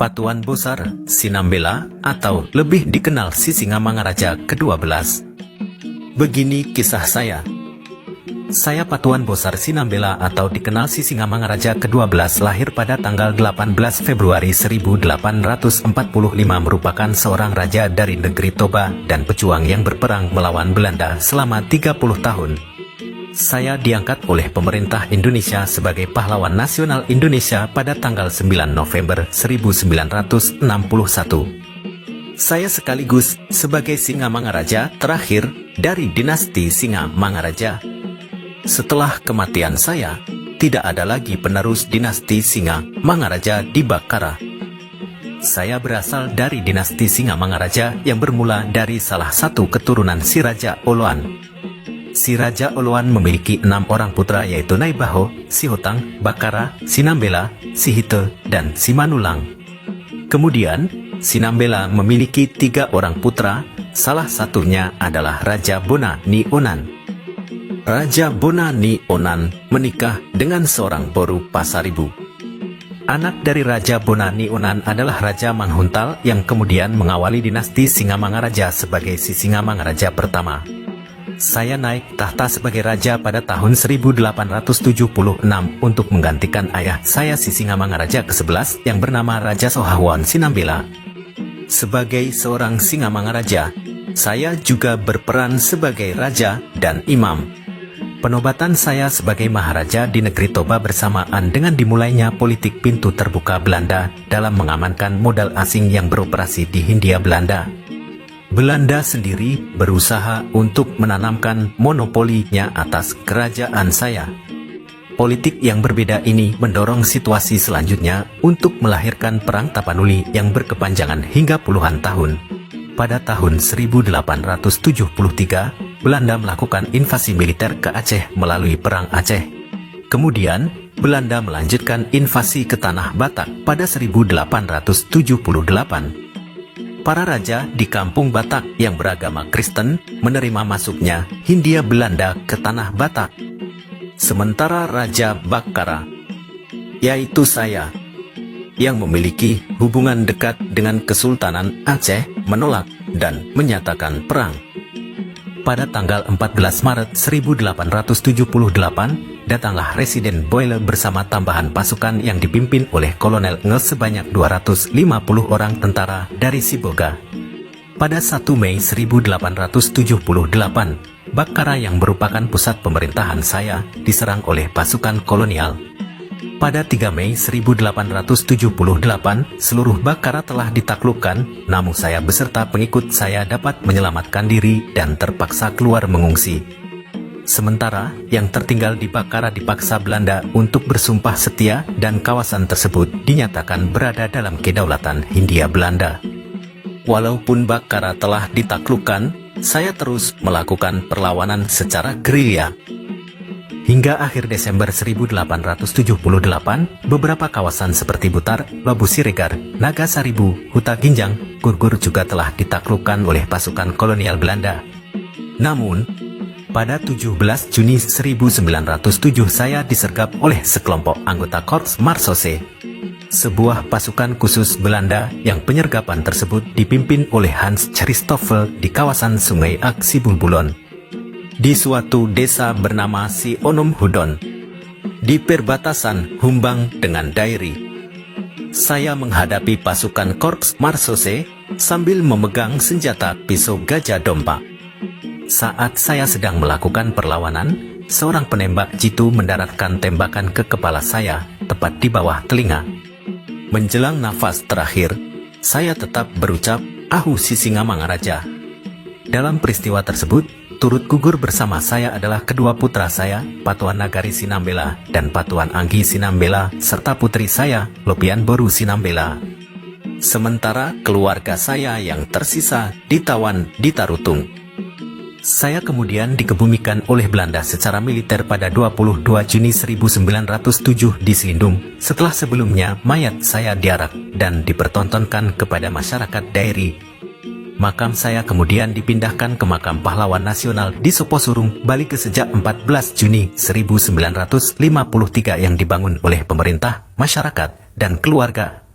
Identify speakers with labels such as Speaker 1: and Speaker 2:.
Speaker 1: Patuan Bosar Sinambela atau lebih dikenal Sisingamangaraja ke-12. Begini kisah saya. Saya Patuan Bosar Sinambela atau dikenal Sisingamangaraja ke-12 lahir pada tanggal 18 Februari 1845 merupakan seorang raja dari negeri Toba dan pejuang yang berperang melawan Belanda selama 30 tahun. Saya diangkat oleh pemerintah Indonesia sebagai pahlawan nasional Indonesia pada tanggal 9 November 1961. Saya sekaligus sebagai Singamangaraja terakhir dari dinasti Singamangaraja. Setelah kematian saya, tidak ada lagi penerus dinasti Singamangaraja di Bakara. Saya berasal dari dinasti Singamangaraja yang bermula dari salah satu keturunan si Raja Oloan. Si Raja Oloan memiliki 6 orang putra yaitu Naibaho, Sihotang, Bakara, Sinambela, Sihite, dan Simanulang. Kemudian, Sinambela memiliki 3 orang putra, salah satunya adalah Raja Bona Ni Onan. Raja Bona Ni Onan menikah dengan seorang Boru Pasaribu. Anak dari Raja Bona Ni Onan adalah Raja Manghuntal yang kemudian mengawali dinasti Singamangaraja sebagai Sisingamangaraja pertama. Saya naik tahta sebagai raja pada tahun 1876 untuk menggantikan ayah saya Sisingamangaraja ke-11 yang bernama Raja Sohawan Sinambela. Sebagai seorang Singamangaraja, saya juga berperan sebagai raja dan imam. Penobatan saya sebagai Maharaja di negeri Toba bersamaan dengan dimulainya politik pintu terbuka Belanda dalam mengamankan modal asing yang beroperasi di Hindia Belanda. Belanda sendiri berusaha untuk menanamkan monopolinya atas kerajaan saya. Politik yang berbeda ini mendorong situasi selanjutnya untuk melahirkan Perang Tapanuli yang berkepanjangan hingga puluhan tahun. Pada tahun 1873, Belanda melakukan invasi militer ke Aceh melalui Perang Aceh. Kemudian, Belanda melanjutkan invasi ke Tanah Batak pada 1878. Para raja di kampung Batak yang beragama Kristen menerima masuknya Hindia Belanda ke Tanah Batak. Sementara Raja Bakara, yaitu saya, yang memiliki hubungan dekat dengan Kesultanan Aceh, menolak dan menyatakan perang. Pada tanggal 14 Maret 1878, datanglah Residen Boyle bersama tambahan pasukan yang dipimpin oleh Kolonel Nge sebanyak 250 orang tentara dari Siboga. Pada 1 Mei 1878, Bakara yang merupakan pusat pemerintahan saya diserang oleh pasukan kolonial. Pada 3 Mei 1878, seluruh Bakara telah ditaklukkan, namun saya beserta pengikut saya dapat menyelamatkan diri dan terpaksa keluar mengungsi. Sementara yang tertinggal di Bakara dipaksa Belanda untuk bersumpah setia dan kawasan tersebut dinyatakan berada dalam kedaulatan Hindia Belanda. Walaupun Bakara telah ditaklukkan, saya terus melakukan perlawanan secara gerilya. Hingga akhir Desember 1878, beberapa kawasan seperti Butar, Labu Siregar, Nagasaribu, Huta Ginjang, Gurgur juga telah ditaklukkan oleh pasukan kolonial Belanda. Namun, pada 17 Juni 1907 saya disergap oleh sekelompok anggota Korps Marsose, sebuah pasukan khusus Belanda yang penyergapan tersebut dipimpin oleh Hans Christoffel di kawasan Sungai Aksibulbulon, di suatu desa bernama Sionom Hudon, di perbatasan Humbang dengan Dairi. Saya menghadapi pasukan Korps Marsose sambil memegang senjata pisau gajah dompa. Saat saya sedang melakukan perlawanan, seorang penembak jitu mendaratkan tembakan ke kepala saya, tepat di bawah telinga. Menjelang nafas terakhir, saya tetap berucap, "Ahu Sisingamangaraja." Dalam peristiwa tersebut, turut gugur bersama saya adalah kedua putra saya, Patuan Nagari Sinambela dan Patuan Anggi Sinambela, serta putri saya, Lopian Boru Sinambela. Sementara keluarga saya yang tersisa ditawan di Tarutung. Saya kemudian dikebumikan oleh Belanda secara militer pada 22 Juni 1907 di Selindung, setelah sebelumnya mayat saya diarak dan dipertontonkan kepada masyarakat Dairi. Makam saya kemudian dipindahkan ke makam pahlawan nasional di Soposurung, Bali sejak 14 Juni 1953 yang dibangun oleh pemerintah, masyarakat, dan keluarga.